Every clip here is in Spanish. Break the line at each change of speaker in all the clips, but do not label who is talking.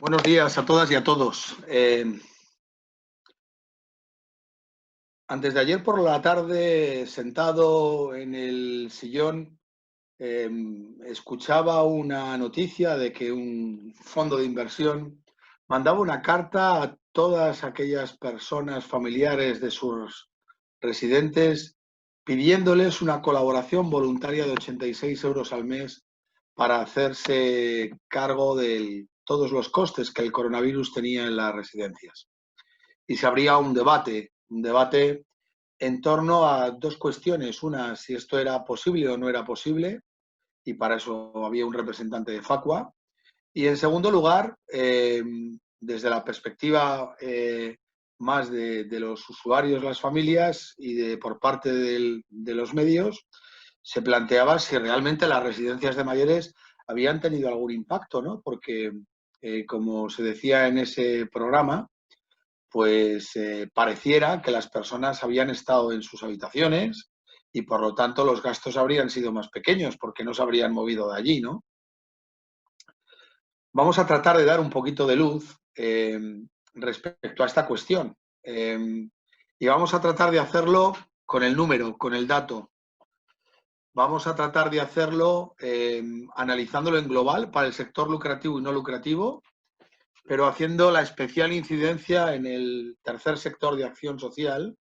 Buenos días a todas y a todos. Antes de ayer por la tarde, sentado en el sillón, escuchaba una noticia de que un fondo de inversión mandaba una carta a todas aquellas personas familiares de sus residentes pidiéndoles una colaboración voluntaria de 86 euros al mes para hacerse cargo de todos los costes que el coronavirus tenía en las residencias. Y se abría un debate en torno a dos cuestiones. Una, si esto era posible o no era posible, y para eso había un representante de Facua. Y en segundo lugar, desde la perspectiva más de los usuarios, las familias y por parte de los medios, se planteaba si realmente las residencias de mayores habían tenido algún impacto, ¿no? Porque, como se decía en ese programa, pues pareciera que las personas habían estado en sus habitaciones y por lo tanto los gastos habrían sido más pequeños porque no se habrían movido de allí, ¿no? Vamos a tratar de dar un poquito de luz respecto a esta cuestión y vamos a tratar de hacerlo con el número, con el dato. Vamos a tratar de hacerlo analizándolo en global para el sector lucrativo y no lucrativo, pero haciendo la especial incidencia en el tercer sector de acción social,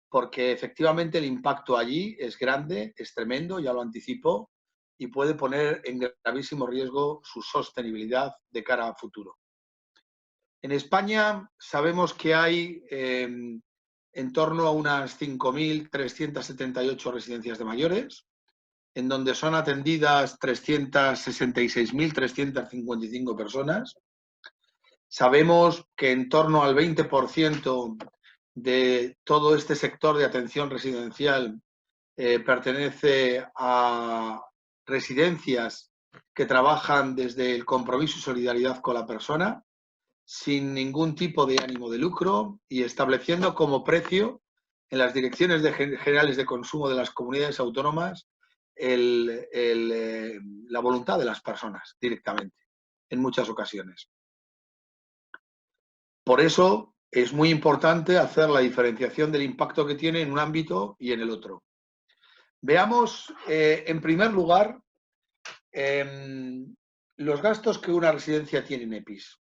porque efectivamente el impacto allí es grande, es tremendo, ya lo anticipo, y puede poner en gravísimo riesgo su sostenibilidad de cara a futuro. En España sabemos que hay en torno a unas 5.378 residencias de mayores, en donde son atendidas 366.355 personas. Sabemos que en torno al 20% de todo este sector de atención residencial pertenece a residencias que trabajan desde el compromiso y solidaridad con la persona, sin ningún tipo de ánimo de lucro y estableciendo como precio en las direcciones generales de consumo de las comunidades autónomas la voluntad de las personas directamente, en muchas ocasiones. Por eso es muy importante hacer la diferenciación del impacto que tiene en un ámbito y en el otro. Veamos, en primer lugar, los gastos que una residencia tiene en EPIs.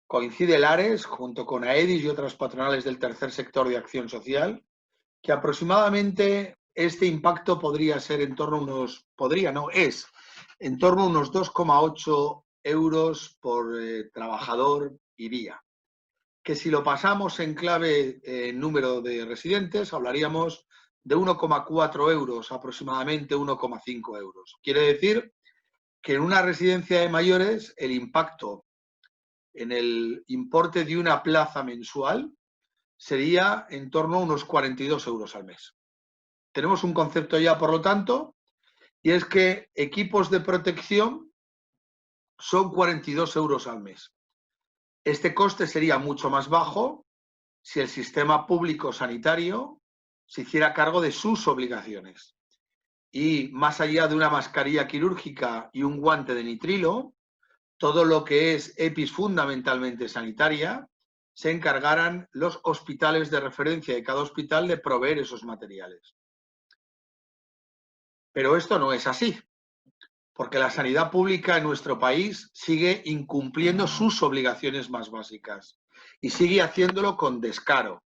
Coincide el ARES, junto con AEDIS y otras patronales del tercer sector de acción social, que aproximadamente este impacto podría ser en torno a unos, es en torno a unos 2,8 euros por trabajador y día. Que si lo pasamos en clave número de residentes, hablaríamos de 1,4 euros, aproximadamente 1,5 euros. Quiere decir que en una residencia de mayores el impacto en el importe de una plaza mensual sería en torno a unos 42 euros al mes. Tenemos un concepto ya, por lo tanto, y es que equipos de protección son 42 euros al mes. Este coste sería mucho más bajo si el sistema público sanitario se hiciera cargo de sus obligaciones. Y más allá de una mascarilla quirúrgica y un guante de nitrilo, todo lo que es EPIs fundamentalmente sanitaria, se encargaran los hospitales de referencia de cada hospital de proveer esos materiales. Pero esto no es así, porque la sanidad pública en nuestro país sigue incumpliendo sus obligaciones más básicas y sigue haciéndolo con descaro.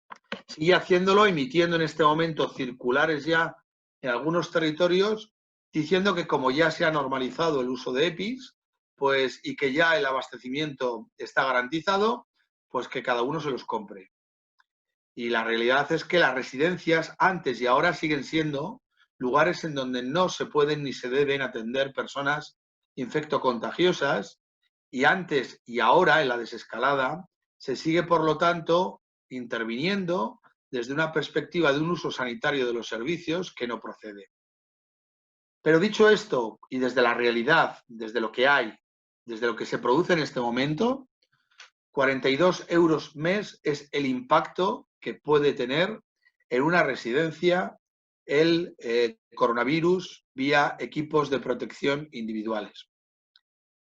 Sigue haciéndolo emitiendo en este momento circulares ya en algunos territorios diciendo que como ya se ha normalizado el uso de EPIs, pues y que ya el abastecimiento está garantizado, pues que cada uno se los compre. Y la realidad es que las residencias antes y ahora siguen siendo lugares en donde no se pueden ni se deben atender personas infectocontagiosas y antes y ahora en la desescalada se sigue, por lo tanto, interviniendo desde una perspectiva de un uso sanitario de los servicios que no procede. Pero dicho esto, y desde la realidad, desde lo que hay, desde lo que se produce en este momento, 42 euros mes es el impacto que puede tener en una residencia el coronavirus vía equipos de protección individuales.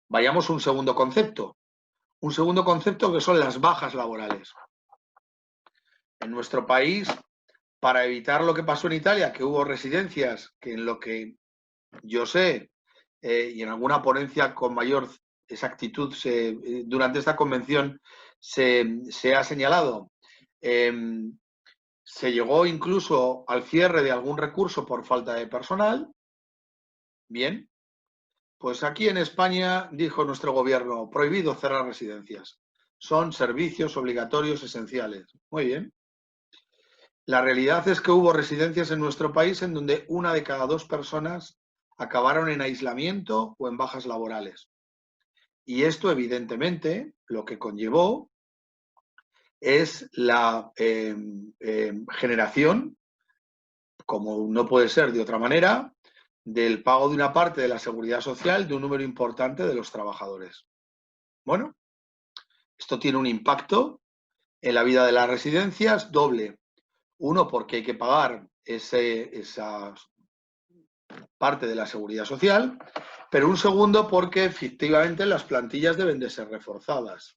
Vayamos a un segundo concepto. Un segundo concepto que son las bajas laborales. En nuestro país, para evitar lo que pasó en Italia, que hubo residencias que en lo que yo sé y en alguna ponencia con mayor exactitud durante esta convención se ha señalado, se llegó incluso al cierre de algún recurso por falta de personal. Bien, pues aquí en España dijo nuestro gobierno, prohibido cerrar residencias. Son servicios obligatorios esenciales. Muy bien. La realidad es que hubo residencias en nuestro país en donde 1 de cada 2 personas acabaron en aislamiento o en bajas laborales. Y esto, evidentemente, lo que conllevó es la generación, como no puede ser de otra manera, del pago de una parte de la seguridad social de un número importante de los trabajadores. Bueno, esto tiene un impacto en la vida de las residencias doble. Uno, porque hay que pagar esa parte de la seguridad social, pero un segundo, porque efectivamente las plantillas deben de ser reforzadas.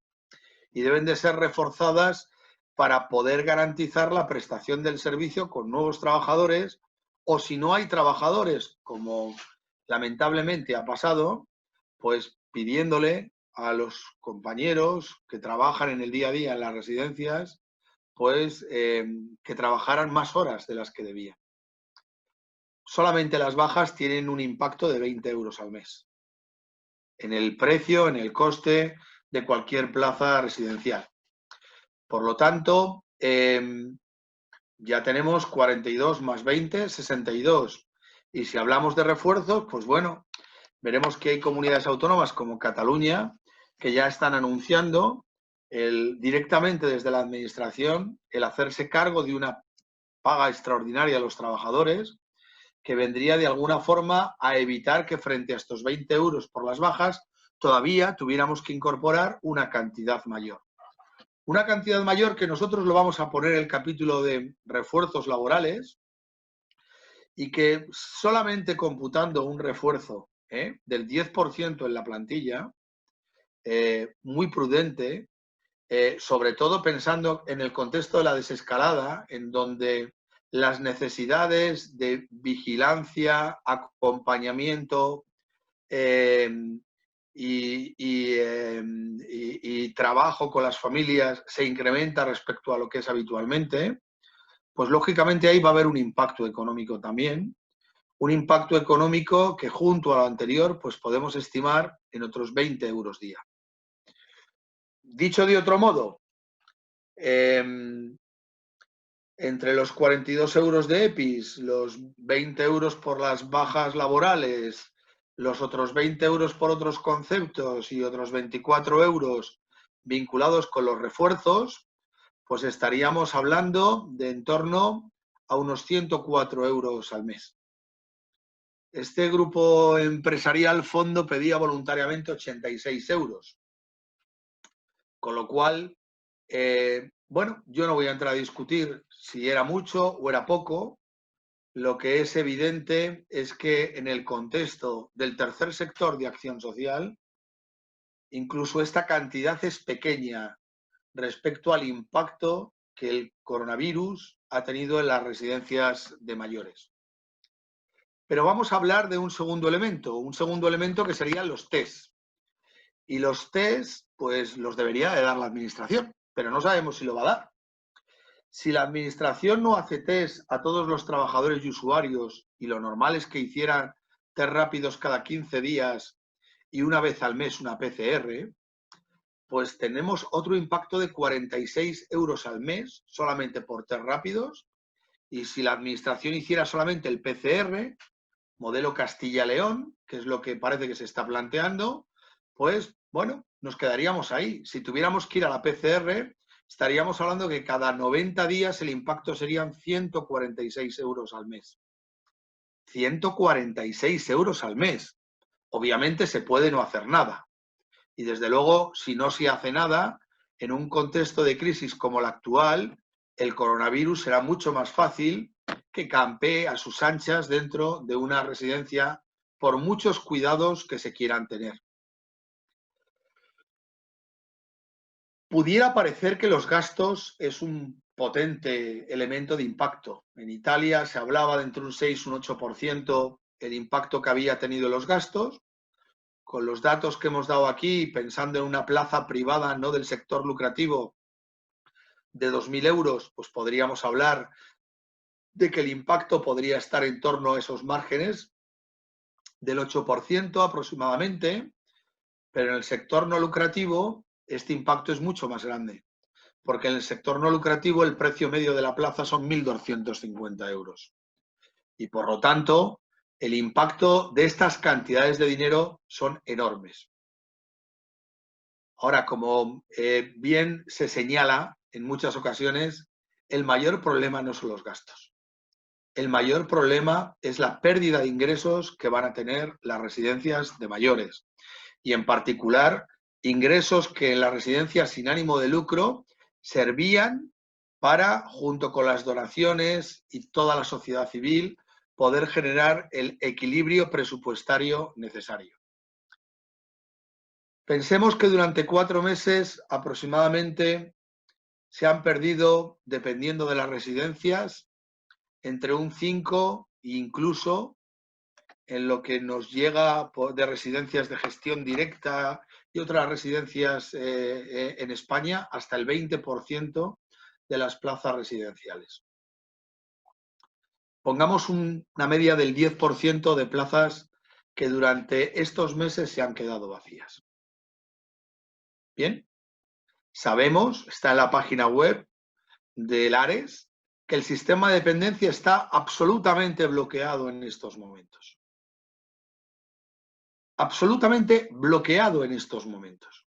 Y deben de ser reforzadas para poder garantizar la prestación del servicio con nuevos trabajadores, o si no hay trabajadores, como lamentablemente ha pasado, pues pidiéndole a los compañeros que trabajan en el día a día en las residencias, pues que trabajaran más horas de las que debían. Solamente las bajas tienen un impacto de 20 euros al mes en el precio, en el coste de cualquier plaza residencial. Por lo tanto, ya tenemos 42 más 20, 62. Y si hablamos de refuerzos, pues bueno, veremos que hay comunidades autónomas como Cataluña que ya están anunciando directamente desde la administración el hacerse cargo de una paga extraordinaria a los trabajadores que vendría de alguna forma a evitar que frente a estos 20 euros por las bajas todavía tuviéramos que incorporar una cantidad mayor. Una cantidad mayor que nosotros lo vamos a poner en el capítulo de refuerzos laborales y que solamente computando un refuerzo del 10% en la plantilla, muy prudente, sobre todo pensando en el contexto de la desescalada, en donde las necesidades de vigilancia, acompañamiento y trabajo con las familias se incrementa respecto a lo que es habitualmente, pues lógicamente ahí va a haber un impacto económico también, un impacto económico que junto a lo anterior pues podemos estimar en otros 20 euros día. Dicho de otro modo, entre los 42 euros de EPIs, los 20 euros por las bajas laborales, los otros 20 euros por otros conceptos y otros 24 euros vinculados con los refuerzos, pues estaríamos hablando de en torno a unos 104 euros al mes. Este grupo empresarial fondo pedía voluntariamente 86 euros, con lo cual, bueno, yo no voy a entrar a discutir si era mucho o era poco. Lo que es evidente es que en el contexto del tercer sector de acción social, incluso esta cantidad es pequeña respecto al impacto que el coronavirus ha tenido en las residencias de mayores. Pero vamos a hablar de un segundo elemento que serían los test. Y los test, pues los debería de dar la administración, pero no sabemos si lo va a dar. Si la administración no hace test a todos los trabajadores y usuarios, y lo normal es que hicieran test rápidos cada 15 días y una vez al mes una PCR, pues tenemos otro impacto de 46 euros al mes solamente por test rápidos. Y si la administración hiciera solamente el PCR, modelo Castilla-León, que es lo que parece que se está planteando, pues bueno, nos quedaríamos ahí. Si tuviéramos que ir a la PCR, estaríamos hablando que cada 90 días el impacto serían 146 euros al mes. 146 euros al mes. Obviamente se puede no hacer nada. Y desde luego, si no se hace nada, en un contexto de crisis como la actual, el coronavirus será mucho más fácil que campee a sus anchas dentro de una residencia por muchos cuidados que se quieran tener. Pudiera parecer que los gastos es un potente elemento de impacto. En Italia se hablaba de entre un 6 y un 8% el impacto que había tenido los gastos. Con los datos que hemos dado aquí, pensando en una plaza privada no del sector lucrativo de 2.000 euros, pues podríamos hablar de que el impacto podría estar en torno a esos márgenes del 8% aproximadamente, pero en el sector no lucrativo este impacto es mucho más grande, porque en el sector no lucrativo el precio medio de la plaza son 1.250 euros. Y por lo tanto, el impacto de estas cantidades de dinero son enormes. Ahora, como bien se señala en muchas ocasiones, el mayor problema no son los gastos. El mayor problema es la pérdida de ingresos que van a tener las residencias de mayores. Y en particular, ingresos que en las residencias sin ánimo de lucro servían para, junto con las donaciones y toda la sociedad civil, poder generar el equilibrio presupuestario necesario. Pensemos que durante 4 meses aproximadamente se han perdido, dependiendo de las residencias, entre un 5 e incluso en lo que nos llega de residencias de gestión directa y otras residencias en España, hasta el 20% de las plazas residenciales. Pongamos una media del 10% de plazas que durante estos meses se han quedado vacías. Bien, sabemos, está en la página web del ARES, que el sistema de dependencia está absolutamente bloqueado en estos momentos. Absolutamente bloqueado en estos momentos.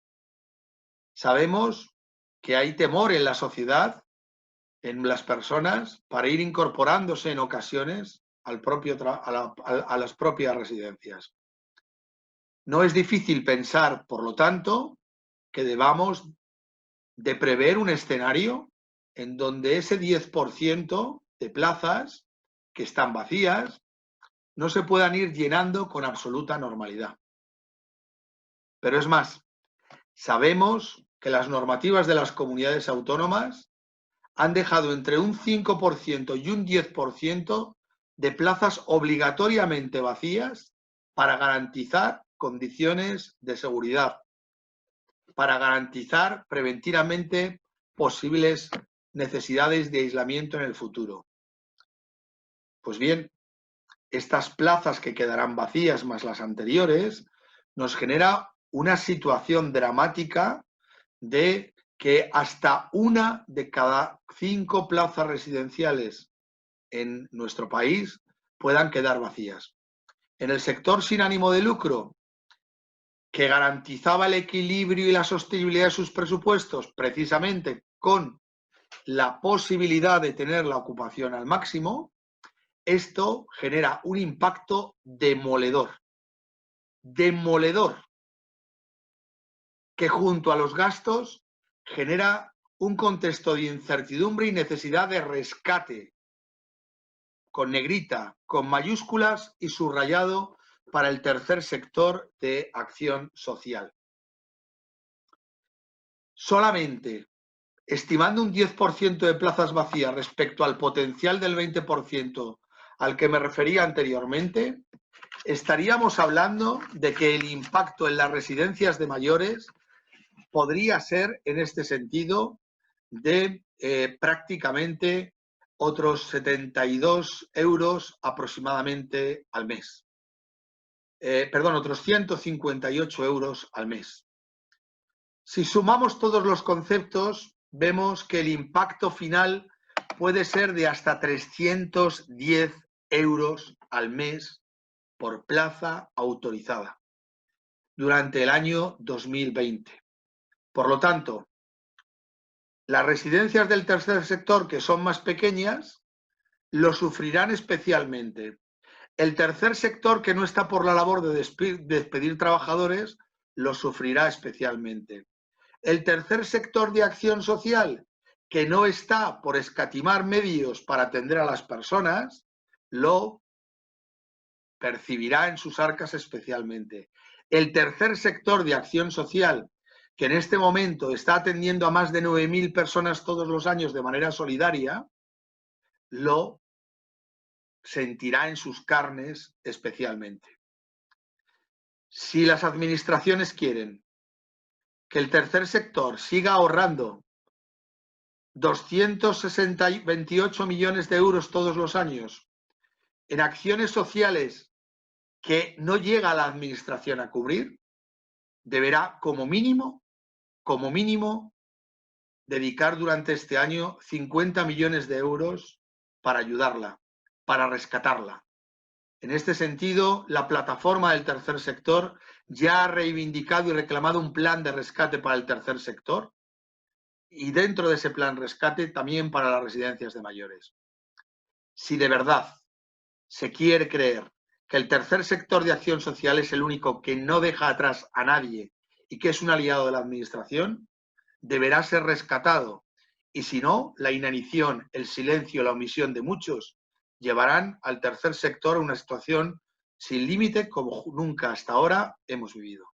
Sabemos que hay temor en la sociedad, en las personas, para ir incorporándose en ocasiones a las propias residencias. No es difícil pensar, por lo tanto, que debamos de prever un escenario en donde ese 10% de plazas que están vacías no se puedan ir llenando con absoluta normalidad. Pero es más, sabemos que las normativas de las comunidades autónomas han dejado entre un 5% y un 10% de plazas obligatoriamente vacías para garantizar condiciones de seguridad, para garantizar preventivamente posibles necesidades de aislamiento en el futuro. Pues bien, estas plazas que quedarán vacías más las anteriores nos genera una situación dramática de que hasta 1 de cada 5 plazas residenciales en nuestro país puedan quedar vacías. En el sector sin ánimo de lucro, que garantizaba el equilibrio y la sostenibilidad de sus presupuestos precisamente con la posibilidad de tener la ocupación al máximo, esto genera un impacto demoledor. Demoledor. Que junto a los gastos genera un contexto de incertidumbre y necesidad de rescate, con negrita, con mayúsculas y subrayado para el tercer sector de acción social. Solamente estimando un 10% de plazas vacías respecto al potencial del 20% al que me refería anteriormente, estaríamos hablando de que el impacto en las residencias de mayores podría ser, en este sentido, de prácticamente otros 72 euros aproximadamente al mes. Otros 158 euros al mes. Si sumamos todos los conceptos, vemos que el impacto final puede ser de hasta 310 euros al mes por plaza autorizada durante el año 2020. Por lo tanto, las residencias del tercer sector, que son más pequeñas, lo sufrirán especialmente. El tercer sector, que no está por la labor de despedir trabajadores, lo sufrirá especialmente. El tercer sector de acción social, que no está por escatimar medios para atender a las personas, lo percibirá en sus arcas especialmente. El tercer sector de acción social, que en este momento está atendiendo a más de 9.000 personas todos los años de manera solidaria, lo sentirá en sus carnes especialmente. Si las administraciones quieren que el tercer sector siga ahorrando 228 millones de euros todos los años en acciones sociales que no llega a la administración a cubrir, deberá como mínimo, dedicar durante este año 50 millones de euros para ayudarla, para rescatarla. En este sentido, la plataforma del tercer sector ya ha reivindicado y reclamado un plan de rescate para el tercer sector y dentro de ese plan rescate también para las residencias de mayores. Si de verdad se quiere creer que el tercer sector de acción social es el único que no deja atrás a nadie y que es un aliado de la administración, deberá ser rescatado. Y si no, la inanición, el silencio, la omisión de muchos llevarán al tercer sector a una situación sin límite como nunca hasta ahora hemos vivido.